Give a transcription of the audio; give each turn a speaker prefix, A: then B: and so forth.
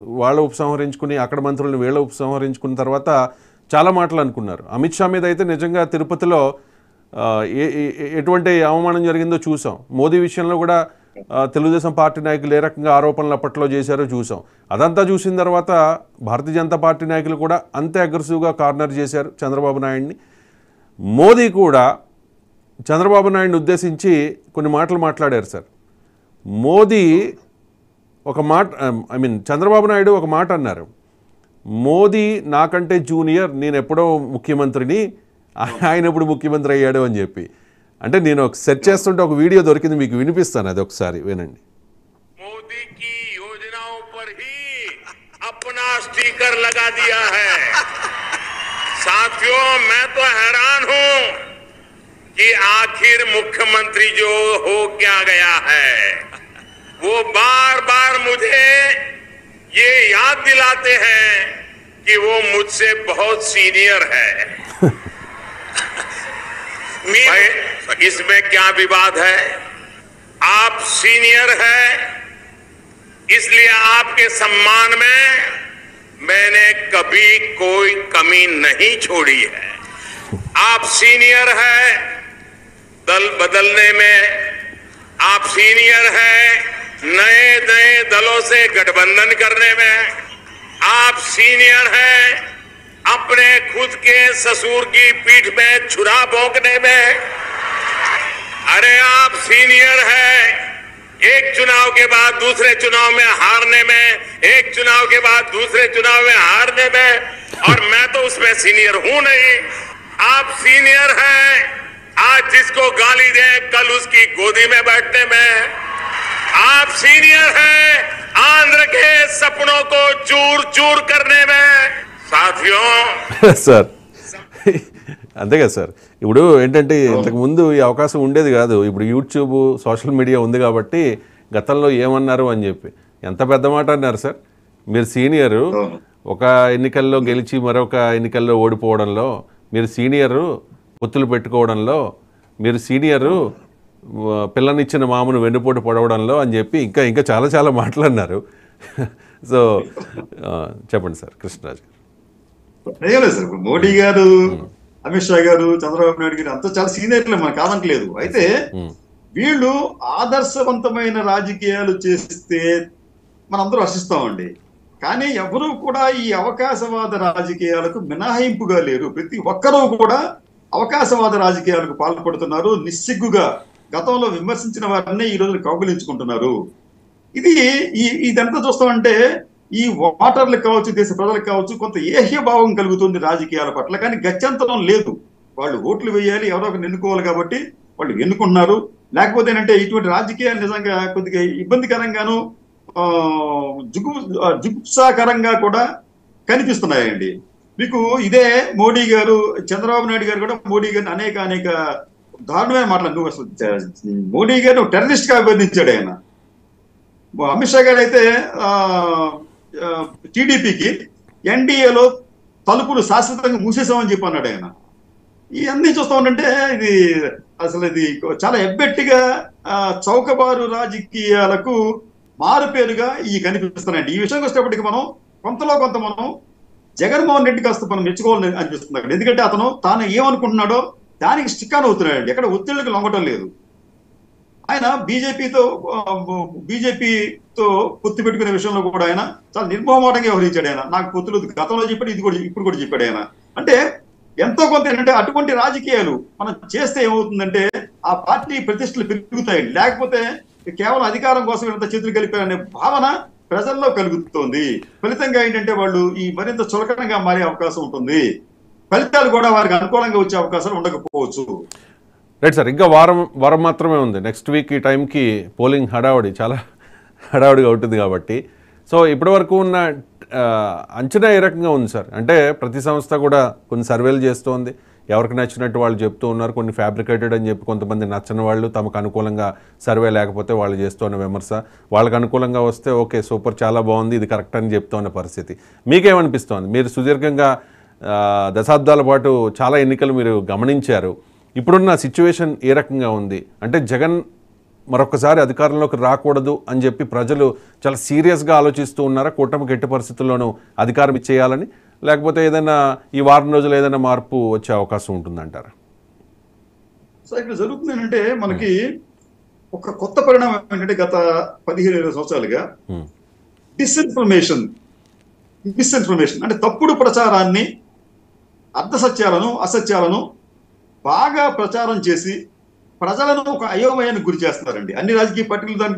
A: వాళ్ళ ఉపసంహరించుకుని అక్కడ మంత్రులను వీళ్ళ ఉపసంహరించుకున్న తర్వాత చాలా మాటలు అనుకున్నారు. అమిత్ షా మీద అయితే నిజంగా తిరుపతిలో ఎటువంటి అవమానం జరిగిందో చూసాం. మోదీ విషయంలో కూడా తెలుగుదేశం పార్టీ నాయకులు ఏ రకంగా ఆరోపణలు అప్పట్లో చేశారో చూసాం. అదంతా చూసిన తర్వాత భారతీయ జనతా పార్టీ నాయకులు కూడా అంతే అగ్రెసివ్గా కార్నర్ చేశారు చంద్రబాబు నాయుడిని. మోదీ కూడా చంద్రబాబు నాయుడిని ఉద్దేశించి కొన్ని మాటలు మాట్లాడారు సార్. మోదీ ఒక మాట చంద్రబాబు నాయుడు ఒక మాట అన్నారు, మోదీ నాకంటే జూనియర్, నేను ఎప్పుడో ముఖ్యమంత్రిని, ఆయన ఎప్పుడు ముఖ్యమంత్రి అయ్యాడు అని చెప్పి. అంటే నేను ఒక సెర్చ్ చేస్తుంటే ఒక వీడియో దొరికింది, మీకు వినిపిస్తాను, అది ఒకసారి వినండి.
B: मोदी की योजनाओं पर ही अपना स्टिकर लगा दिया है। साथियों, मैं तो हैरान हूं कि आखिर मुख्यमंत्री जो हो क्या गया है, वो बार बार मुझे ये याद दिलाते हैं कि वो मुझसे बहुत सीनियर है। इसमें क्या विवाद है? आप सीनियर है, इसलिए आपके सम्मान में मैंने कभी कोई कमी नहीं छोड़ी है। आप सीनियर है दल बदलने में, आप सीनियर है नए नए दलों से गठबंधन करने में, आप सीनियर है अपने खुद के ससुर की पीठ में छुरा भोंकने में, अरे आप सीनियर है एक चुनाव के बाद दूसरे चुनाव में हारने में, एक चुनाव के बाद दूसरे चुनाव में हारने में, और मैं तो उसमें सीनियर हूं नहीं। आप सीनियर हैं आज जिसको गाली दे कल उसकी गोदी में बैठने में, आप सीनियर हैं आंध्र के सपनों को चूर चूर करने में। साथियों
A: సార్ అంతే కదా సార్. ఇప్పుడు ఏంటంటే ఇంతకుముందు ఈ అవకాశం ఉండేది కాదు. ఇప్పుడు యూట్యూబ్ సోషల్ మీడియా ఉంది కాబట్టి గతంలో ఏమన్నారు అని చెప్పి ఎంత పెద్ద మాట అన్నారు సార్. మీరు సీనియరు, ఒక ఎన్నికల్లో గెలిచి మరొక ఎన్నికల్లో ఓడిపోవడంలో మీరు సీనియరు, పొత్తులు పెట్టుకోవడంలో మీరు సీనియరు, పిల్లనిచ్చిన మామను వెన్నుపోటు పొడవడంలో అని చెప్పి ఇంకా ఇంకా చాలా చాలా మాట్లాడినారు. సో చెప్పండి సార్ కృష్ణరాజు
C: గారు. సార్ మోడీ గారు, అమిత్ షా గారు, చంద్రబాబు నాయుడు గారు అంతా చాలా సీనియర్లే, మనకు కాదనట్లేదు. అయితే వీళ్ళు ఆదర్శవంతమైన రాజకీయాలు చేస్తే మనందరూ హర్షిస్తామండి. కానీ ఎవరూ కూడా ఈ అవకాశవాద రాజకీయాలకు మినహాయింపుగా లేరు. ప్రతి ఒక్కరూ కూడా అవకాశవాద రాజకీయాలకు పాల్పడుతున్నారు. నిస్సిగ్గుగా గతంలో విమర్శించిన వారిని ఈ రోజు కౌగులించుకుంటున్నారు. ఇదంతా చూస్తామంటే ఈ ఓటర్లకు కావచ్చు, దేశ ప్రజలకు కావచ్చు, కొంత ఏహ్య భావం కలుగుతుంది రాజకీయాల పట్ల. కానీ గత్యంతరం లేదు. వాళ్ళు ఓట్లు వేయాలి, ఎవరో ఒకరిని ఎన్నుకోవాలి కాబట్టి వాళ్ళు ఎన్నుకుంటున్నారు. లేకపోతే ఏంటంటే ఇటువంటి రాజకీయాలు నిజంగా కొద్దిగా ఇబ్బందికరంగాను జుగుప్సాకరంగా కూడా కనిపిస్తున్నాయండి. మీకు ఇదే మోడీ గారు, చంద్రబాబు నాయుడు గారు కూడా మోడీ గారిని అనేక దారుణమైన మాటలు, అసలు మోడీ గారిని టెర్రరిస్ట్ గా అభివర్ణించాడు ఆయన. అమిత్ షా గారు అయితే టీడీపీకి ఎన్డీఏలో తలుపులు శాశ్వతంగా మూసేసామని చెప్పి అన్నాడు ఆయన. ఇవన్నీ చూస్తా ఉంటే ఇది చాలా ఎబ్బెట్టిగా చౌకబారు రాజకీయాలకు మారుపేరుగా కనిపిస్తున్నాయండి. ఈ విషయానికి వచ్చేటప్పటికి మనం కొంత మనం జగన్మోహన్ రెడ్డి కాస్త మనం మెచ్చుకోవాలని అనిపిస్తుంది. ఎందుకంటే అతను తాను ఏమనుకుంటున్నాడో దానికి స్టిక్ ఆన్ అవుతున్నాడు, ఎక్కడ ఒత్తిళ్లకు లొంగటం లేదు. ఆయన బీజేపీతో పొత్తు పెట్టుకునే విషయంలో కూడా ఆయన చాలా నిర్మోహమాటంగా వ్యవహరించాడు. ఆయన నాకు పొత్తులు గతంలో చెప్పాడు, ఇప్పుడు కూడా చెప్పాడు ఆయన. అంటే ఎంతో కొంత ఏంటంటే అటువంటి రాజకీయాలు మనం చేస్తే ఏమవుతుందంటే ఆ పార్టీ ప్రతిష్టలు పెరుగుతాయి. లేకపోతే కేవలం అధికారం కోసం ఎంత చేతులు కలిపారనే భావన ప్రజల్లో కలుగుతుంది. ఫలితంగా ఏంటంటే వాళ్ళు మరింత చులకనగా మారే అవకాశం ఉంటుంది. ఫలితాలు కూడా వారికి అనుకూలంగా వచ్చే అవకాశాలు ఉండకపోవచ్చు.
A: రైట్ సార్, ఇంకా వారం మాత్రమే ఉంది. నెక్స్ట్ వీక్ ఈ టైంకి పోలింగ్ చాలా హడావుడిగా ఉంటుంది కాబట్టి. సో ఇప్పటి వరకు ఉన్న అంచనా ఏ రకంగా ఉంది సార్? అంటే ప్రతి సంస్థ కూడా కొన్ని సర్వేలు చేస్తోంది, ఎవరికి నచ్చినట్టు వాళ్ళు చెప్తూ ఉన్నారు. కొన్ని ఫ్యాబ్రికేటెడ్ అని చెప్పి కొంతమంది నచ్చని వాళ్ళు తమకు అనుకూలంగా సర్వే లేకపోతే వాళ్ళు చేస్తున్న విమర్శ, వాళ్ళకి అనుకూలంగా వస్తే ఓకే సూపర్ చాలా బాగుంది ఇది కరెక్ట్ అని చెప్తున్న పరిస్థితి. మీకేమనిపిస్తోంది? మీరు సుదీర్ఘంగా దశాబ్దాల పాటు చాలా ఎన్నికలు మీరు గమనించారు. ఇప్పుడున్న సిచ్యువేషన్ ఏ రకంగా ఉంది? అంటే జగన్ మరొకసారి అధికారంలోకి రాకూడదు అని చెప్పి ప్రజలు చాలా సీరియస్గా ఆలోచిస్తూ ఉన్నారా? కూటమికి ఎట్టి పరిస్థితుల్లోనూ అధికారం ఇచ్చేయాలని, లేకపోతే ఏదైనా ఈ వారం రోజులు ఏదైనా మార్పు వచ్చే అవకాశం ఉంటుందంటారా?
C: సో ఇక్కడ జరుగుతుంది ఏంటంటే మనకి ఒక కొత్త పరిణామం ఏంటంటే గత 15-20 సంవత్సరాలుగా మిస్ఇన్ఫర్మేషన్ అంటే తప్పుడు ప్రచారాన్ని, అర్ధసత్యాలను, అసత్యాలను బాగా ప్రచారం చేసి ప్రజలను ఒక అయోమయానికి గురి చేస్తున్నారండి. అన్ని రాజకీయ పార్టీలు దానికి